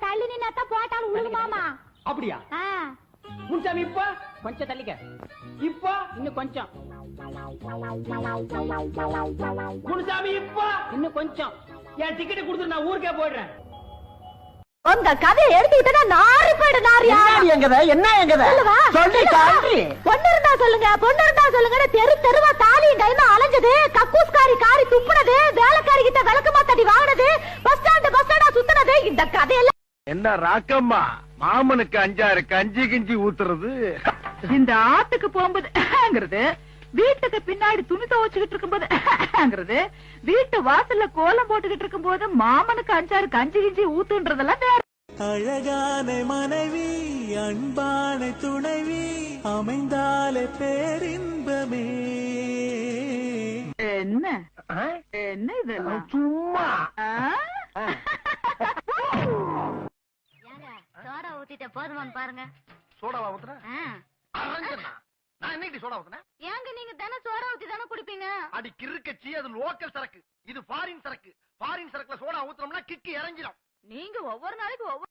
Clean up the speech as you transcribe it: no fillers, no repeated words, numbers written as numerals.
தள்ளி நின்னாத்தான் போட்டாலும் உழுகுமாமா. அப்படியா? முன்சாமி இப்ப கொஞ்சம் தள்ளிக்க. இப்ப இன்னும் கொஞ்சம். முன்சாமி இப்ப இன்னும் கொஞ்சம். என் டிக்கெட் கொடுத்து நான் ஊருக்கே போயிடுறேன். உங்க கதையை எடுத்துக்கிட்டா நாரி போயிடு நாரியா. என்ன எங்கத சொல்லி பொண்ணு இருந்தா சொல்லுங்க, பொண்ணு இருந்தா சொல்லுங்க. தெரு தெருவா தாலியும் கைமா அலைஞ்சது, கக்கூஸ்காரி காரி துப்புனது, வேலைக்காரி கிட்ட விளக்கமா தட்டி வாங்கினது, பஸ் ஸ்டாண்டா சுத்தினது, இந்த கதையெல்லாம் என்ன ராக்கம்மா மாமனுக்கு 5-6 கஞ்சி கிஞ்சி ஊத்துறது. இந்த ஆத்துக்கு போகும்போது வீட்டுக்கு பின்னாடி துணி துவச்சுக்கிட்டு இருக்கும்போது வீட்டு வாசல்ல கோலம் போட்டுக்கிட்டு இருக்கும் போது மாமனுக்கு 5-6 கஞ்சி கிஞ்சி ஊத்துன்றதெல்லாம் வேற. அழகான மனைவி அன்பான துணைவி அமைந்தாலே பேரின்பமே. என்ன என்ன இதெல்லாம் சும்மா சோடா ஊத்திட்ட போதுமான்னு பாருங்க. சோடாவா ஊத்துற? நான் என்னைக்கு சோடா ஊத்துனேன்? ஏங்க நீங்க தானே சோடா ஊத்தி தானே குடிப்பீங்க? அடி கிறுக்கச்சி, அது லோக்கல் சரக்கு, இது ஃபாரின் சரக்கு. ஃபாரின் சரக்குல சோடா ஊத்துறோம்னா கிக்கு இறங்கிடும். நீங்க ஒவ்வொரு நாளைக்கு ஒவ்வொரு